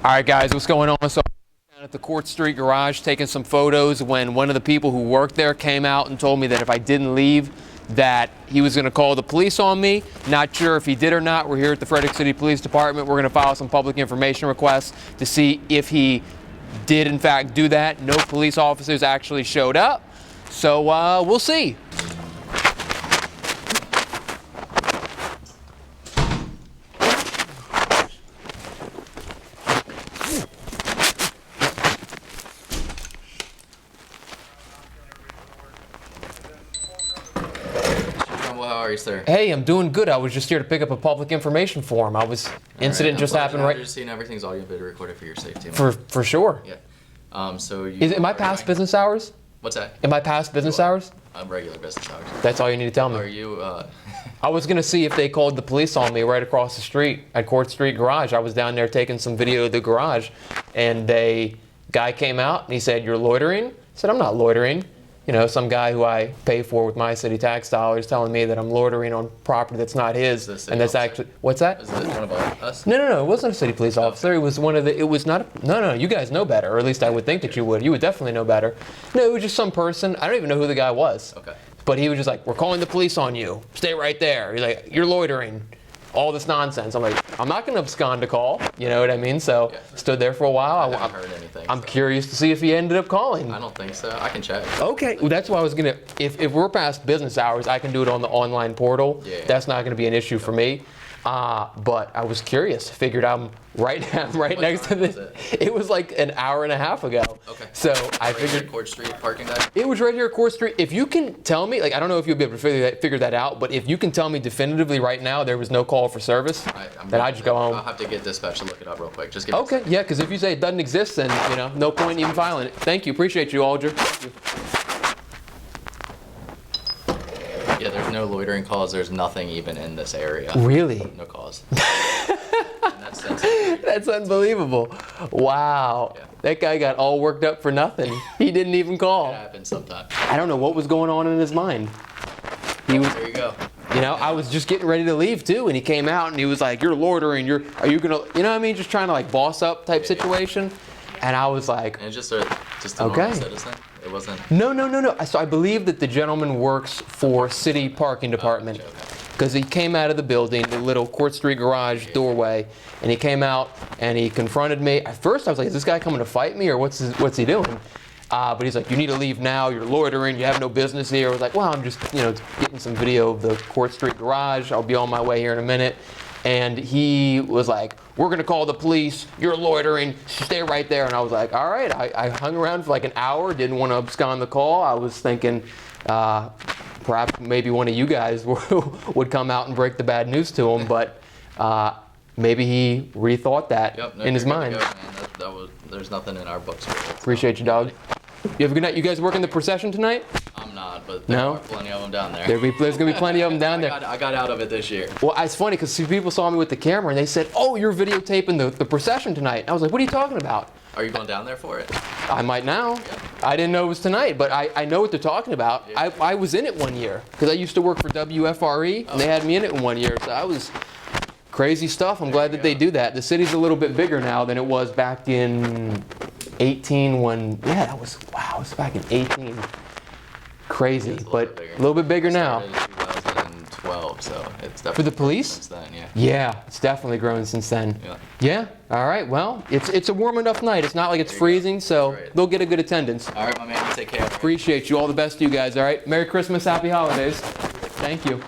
All right, guys, what's going on? So down at the Court Street garage taking some photos when one of the people who worked there came out and told me that if I didn't leave, that he was going to call the police on me. Not sure if he did or not. We're here at the Frederick City Police Department. We're going to file some public information requests to see if he did in fact do that. No police officers actually showed up, so we'll see. How are you, sir? Hey, I'm doing good. I was just here to pick up a public information form. Incident just happened, right? You're just seeing everything's audio video recorded for your safety. For sure. Yeah. So you. Am I past business hours? What's that? Am I past business hours? Regular business hours. That's all you need to tell me. Are you? I was gonna see if they called the police on me right across the street at Court Street Garage. I was down there taking some video of the garage, and a guy came out and he said, "You're loitering." I said, "I'm not loitering." You know, some guy who I pay for with my city tax dollars telling me that I'm loitering on property that's not his, and that's actually, what's that? Is it one of us? No, it wasn't a city police officer. It was one of the, it was not, no, you guys know better, or at least I would think that you would. You would definitely know better. No, it was just some person. I don't even know who the guy was. Okay. But he was just like, "We're calling the police on you. Stay right there." He's like, "You're loitering." All this nonsense. I'm like, I'm not going to abscond a call. You know what I mean? So stood there for a while. I haven't heard anything. I'm curious to see if he ended up calling. I don't think so. I can check. Okay. Well, that's why I was going to, if we're past business hours, I can do it on the online portal. Yeah. That's not going to be an issue for me. But I was curious. Figured I'm right next to this. It was like an hour and a half ago. Okay. So I Right figured here, Court Street parking deck. it was right here at Court Street. If you can tell me, like, I don't know if you'll be able to figure that out, but if you can tell me definitively right now there was no call for service, then I just go home. I'll have to get dispatch to look it up real quick. Just give me a Okay, second. yeah, because if you say it doesn't exist, then no point in even filing it. Thank you, appreciate you, Aldger. Thank you. Yeah, there's no loitering calls. There's nothing even in this area. Really? No calls. That's unbelievable. Wow. Yeah. That guy got all worked up for nothing. He didn't even It call. happens sometimes. I don't know what was going on in his mind. He was, There you go. I was just getting ready to leave too, and he came out and he was like, "You're loitering. Are you gonna?" You know what I mean? Just trying to like boss up type situation. And I was like, And it's just a normal citizen. It wasn't. No. So I believe that the gentleman works for city parking department. Okay. Because he came out of the building, the little Court Street garage doorway, and he came out and he confronted me. At first I was like, "Is this guy coming to fight me or what's he doing?" But he's like, "You need to leave now, you're loitering, you have no business here." I was like, "Well, I'm just getting some video of the Court Street garage. I'll be on my way here in a minute." And he was like, "We're gonna call the police, you're loitering, stay right there." And I was like, "All right." I hung around for like an hour, didn't want to abscond the call. I was thinking, perhaps maybe one of you guys would come out and break the bad news to him, but maybe he rethought that in his mind. There's nothing in our books. Appreciate you, dog. You have a good night. You guys working the procession tonight? I'm not, but there are plenty of them down there. There's going to be plenty of them down there. I got out of it this year. Well, it's funny because people saw me with the camera and they said, "Oh, you're videotaping the procession tonight." And I was like, "What are you talking about?" Are you going down there for it? I might now. I didn't know it was tonight, but I know what they're talking about. Yeah. I was in it one year because I used to work for WFRE, and they had me in it in one year. So I was crazy stuff. I'm glad that they do that. The city's a little bit bigger now than it was back in 18 when, it was back in 18. Crazy, but a little bit bigger now. It started in 2012, so it's definitely For the police? since then, yeah. Yeah, it's definitely grown since then. Yeah. Yeah. All right. Well, it's a warm enough night. It's not like it's freezing, so they'll get a good attendance. All right, my man. You take care. Appreciate you. All the best to you guys. All right. Merry Christmas. Happy holidays. Thank you.